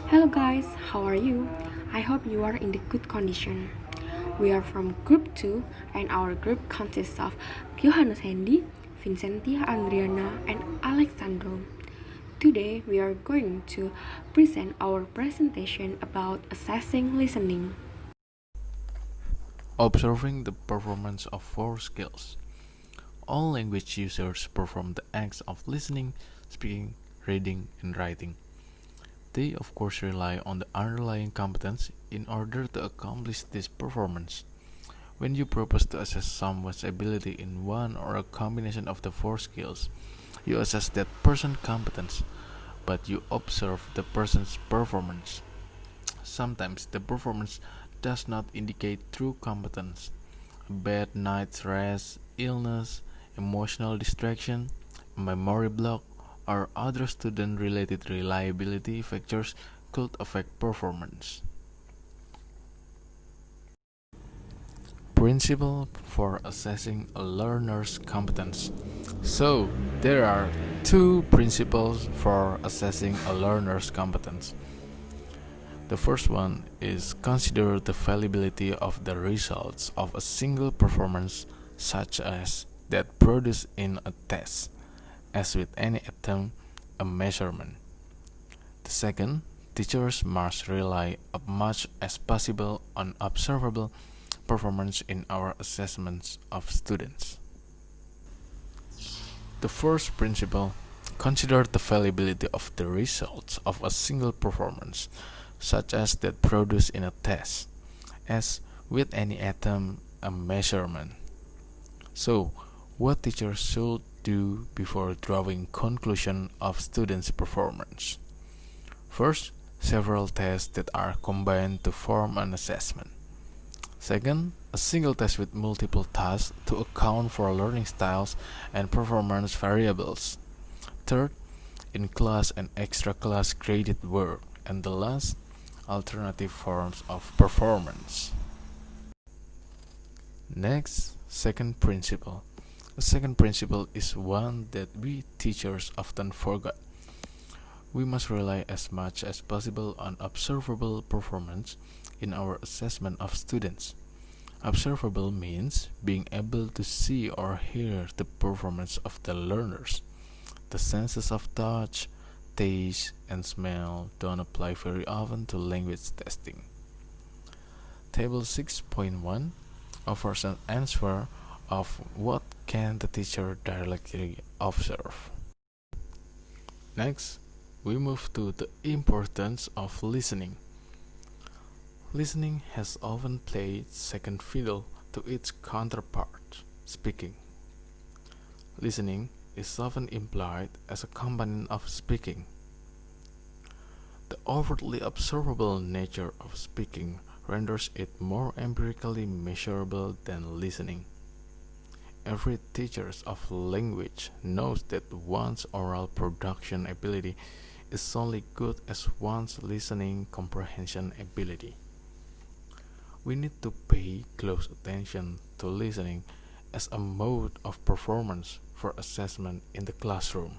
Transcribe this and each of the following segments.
Hello guys, how are you? I hope you are in the good condition. We are from group 2 and our group consists of Johannes Hendy, Vincentia Andriana and Alexandro. Today we are going to present our presentation about assessing listening. Observing the performance of four skills. All language users perform the acts of listening, speaking, reading, and writing. They of course rely on the underlying competence in order to accomplish this performance. When you propose to assess someone's ability in one or a combination of the four skills, you assess that person's competence, but you observe the person's performance. Sometimes the performance does not indicate true competence. A bad night's rest, illness, emotional distraction, a memory block, or other student-related reliability factors could affect performance. Principle for assessing a learner's competence. So, there are two principles for assessing a learner's competence. The first one is consider the fallibility of the results of a single performance, such as that produced in a test, as with any attempt, a measurement. The second, teachers must rely as much as possible on observable performance in our assessments of students. The first principle, consider the fallibility of the results of a single performance, such as that produced in a test, as with any attempt, a measurement. So, what teachers should do before drawing conclusion of students' performance? First, several tests that are combined to form an assessment. Second, a single test with multiple tasks to account for learning styles and performance variables. Third, in-class and extra-class graded work. And the last, alternative forms of performance. Next, second principle. The second principle is one that we teachers often forget. We must rely as much as possible on observable performance in our assessment of students. Observable means being able to see or hear the performance of the learners. The senses of touch, taste, and smell don't apply very often to language testing. Table 6.1 offers an answer of what can the teacher directly observe. Next, we move to the importance of listening. Listening has often played second fiddle to its counterpart, speaking. Listening is often implied as a component of speaking. The overtly observable nature of speaking renders it more empirically measurable than listening. Every teacher of language knows that one's oral production ability is only good as one's listening comprehension ability. We need to pay close attention to listening as a mode of performance for assessment in the classroom.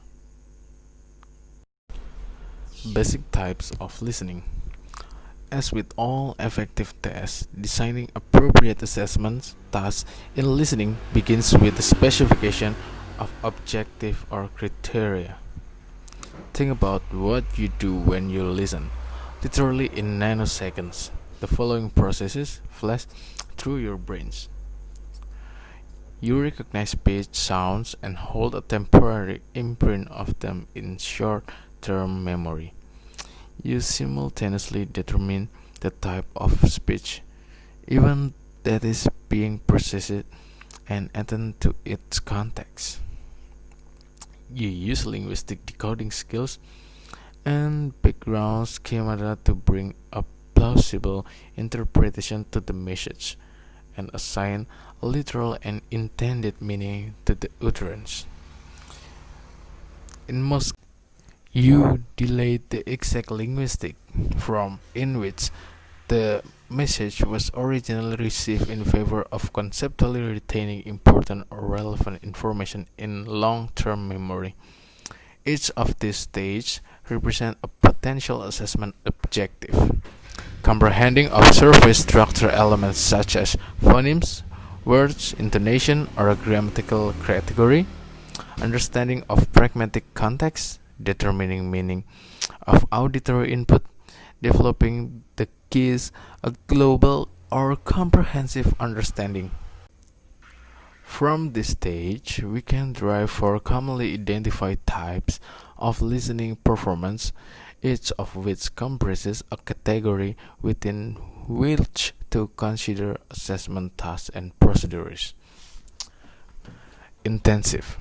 Basic types of listening. As with all effective tests, designing appropriate assessment tasks in listening begins with the specification of objective or criteria. Think about what you do when you listen. Literally in nanoseconds, the following processes flash through your brains. You recognize pitch sounds and hold a temporary imprint of them in short-term memory. You simultaneously determine the type of speech, even that is being processed, and attend to its context. You use linguistic decoding skills and background schemata to bring a plausible interpretation to the message, and assign a literal and intended meaning to the utterance. In most you delete the exact linguistic form in which the message was originally received in favor of conceptually retaining important or relevant information in long-term memory. Each of these stages represents a potential assessment objective. subjective. Comprehending of surface structure elements such as phonemes, words, intonation, or a grammatical category. Understanding of pragmatic context, determining meaning of auditory input, developing the keys, a global or comprehensive understanding. From this stage, we can derive four commonly identified types of listening performance, each of which comprises a category within which to consider assessment tasks and procedures. Intensive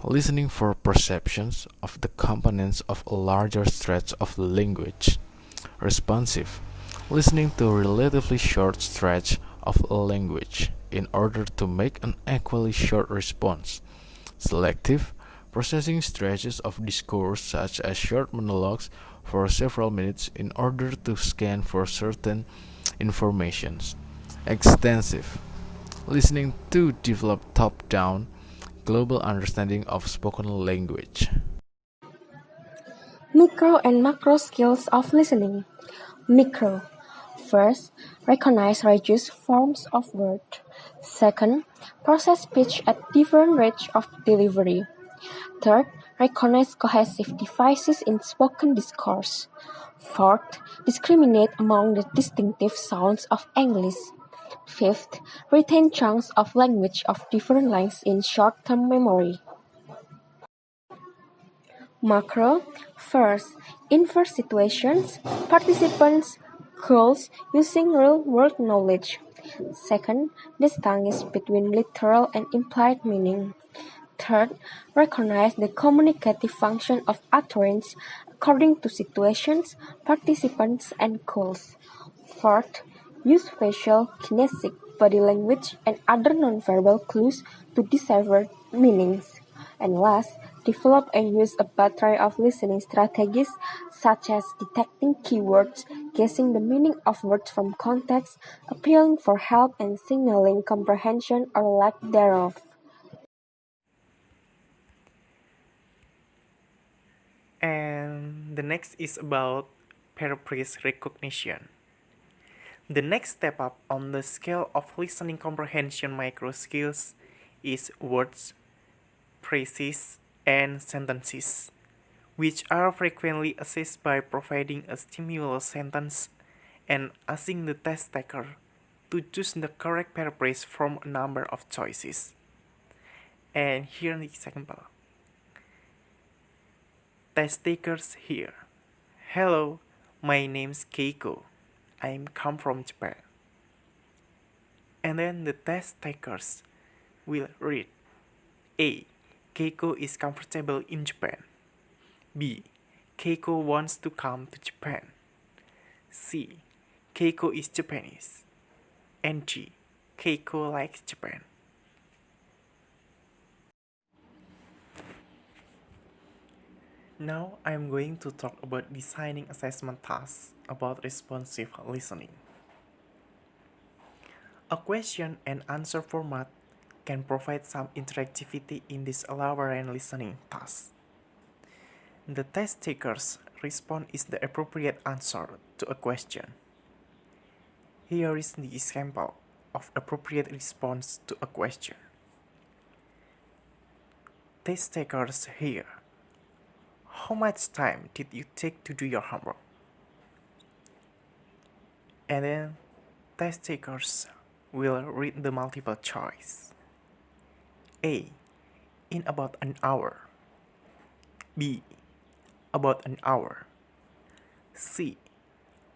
listening for perceptions of the components of a larger stretch of the language. Responsive listening to a relatively short stretch of a language in order to make an equally short response. Selective processing stretches of discourse such as short monologues for several minutes in order to scan for certain informations. Extensive listening to develop top-down global understanding of spoken language. Micro and macro skills of listening. Micro. First, recognize reduced forms of word. Second, process speech at different rates of delivery. Third, recognize cohesive devices in spoken discourse. Fourth, discriminate among the distinctive sounds of English. Fifth, retain chunks of language of different lengths in short-term memory. Macro. First, inverse situations, participants, goals using real-world knowledge. Second, distinguish between literal and implied meaning. Third, recognize the communicative function of utterance according to situations, participants, and goals. Fourth, use facial, kinesthetic, body language, and other nonverbal clues to decipher meanings. And last, develop and use a battery of listening strategies such as detecting keywords, guessing the meaning of words from context, appealing for help, and signaling comprehension or lack thereof. And the next is about paraphrase recognition. The next step up on the scale of listening comprehension micro skills is words, phrases, and sentences, which are frequently assessed by providing a stimulus sentence and asking the test taker to choose the correct paraphrase from a number of choices. And here an example. Test takers here. Hello, my name's Keiko. I come from Japan. And then the test takers will read A. Keiko is comfortable in Japan. B. Keiko wants to come to Japan. C. Keiko is Japanese. And G. Keiko likes Japan. Now I'm going to talk about designing assessment tasks about responsive listening. A question and answer format can provide some interactivity in this elaborate listening task. The test taker's response is the appropriate answer to a question. Here is the example of appropriate response to a question. Test takers here. How much time did you take to do your homework? And then test takers will read the multiple choice. A. In about an hour. B. About an hour. C.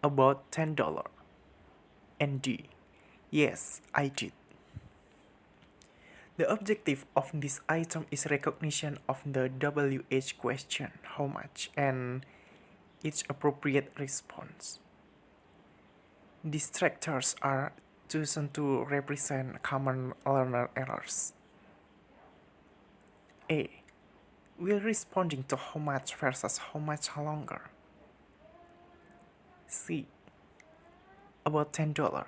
About $10. And D. Yes, I did. The objective of this item is recognition of the WH question, how much, and its appropriate response. Distractors are chosen to represent common learner errors. A. Will responding to how much versus how much longer. C. About $10.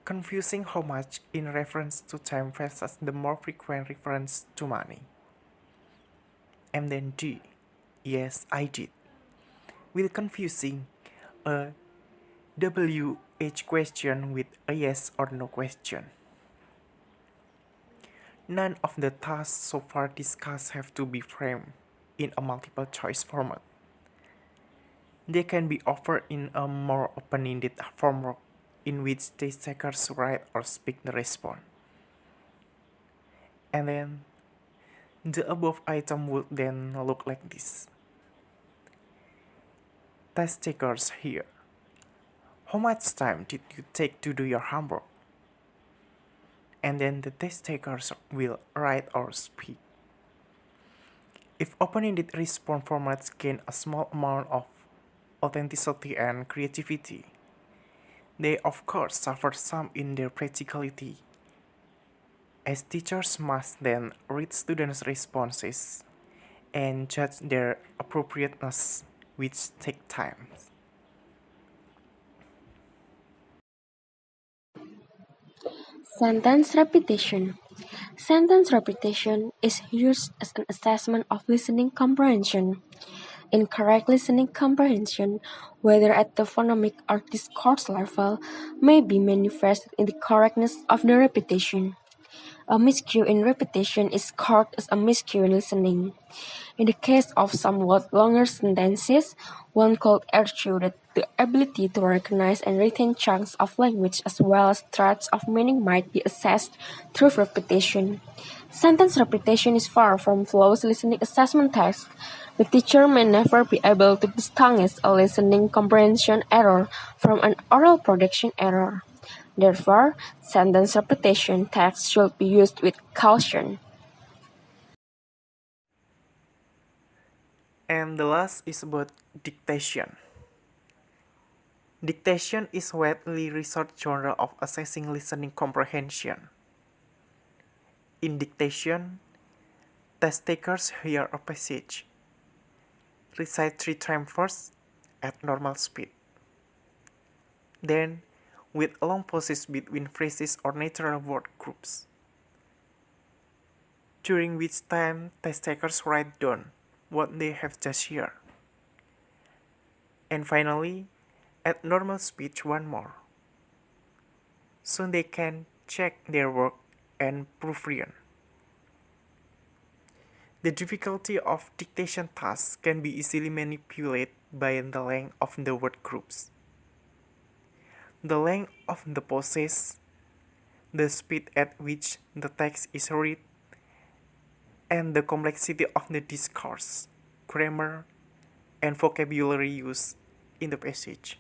Confusing how much in reference to time versus the more frequent reference to money. And then D. Yes, I did. Will confusing a WH question with a yes or no question. None of the tasks so far discussed have to be framed in a multiple choice format. They can be offered in a more open-ended framework in which test takers write or speak the response. And then the above item would then look like this. Test takers here. How much time did you take to do your homework? And then the test takers will write or speak. If open-ended response formats gain a small amount of authenticity and creativity, they of course suffer some in their practicality, as teachers must then read students' responses and judge their appropriateness, which take time. Sentence repetition. Sentence repetition is used as an assessment of listening comprehension. Incorrect listening comprehension, whether at the phonemic or discourse level, may be manifested in the correctness of the repetition. A miscue in repetition is scored as a miscue in listening. In the case of somewhat longer sentences, one could argue that the ability to recognize and retain chunks of language as well as threads of meaning might be assessed through repetition. Sentence repetition is far from flawless listening assessment test. The teacher may never be able to distinguish a listening comprehension error from an oral production error. Therefore, sentence repetition tests should be used with caution. And the last is about dictation. Dictation is a widely researched genre of assessing listening comprehension. In dictation, test takers hear a passage, recite 3 times first at normal speed. Then, with long pauses between phrases or natural word groups, during which time test takers write down what they have just heard. And finally, at normal speed one more. So they can check their work and proofread. The difficulty of dictation tasks can be easily manipulated by the length of the word groups, the length of the pauses, the speed at which the text is read, and the complexity of the discourse, grammar, and vocabulary used in the passage.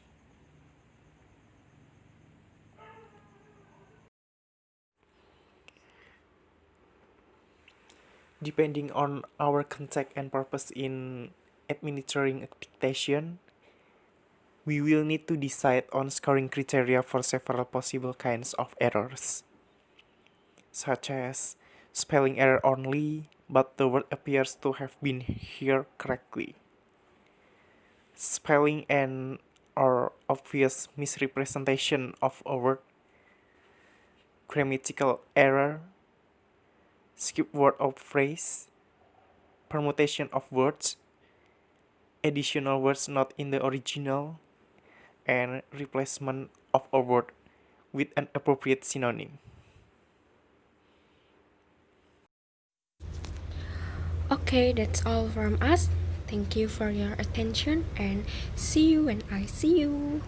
Depending on our context and purpose in administering dictation, we will need to decide on scoring criteria for several possible kinds of errors, such as spelling error only, but the word appears to have been heard correctly, spelling and or obvious misrepresentation of a word, grammatical error, skip word or phrase, permutation of words, additional words not in the original, and replacement of a word with an appropriate synonym. Okay, that's all from us. Thank you for your attention and see you when I see you.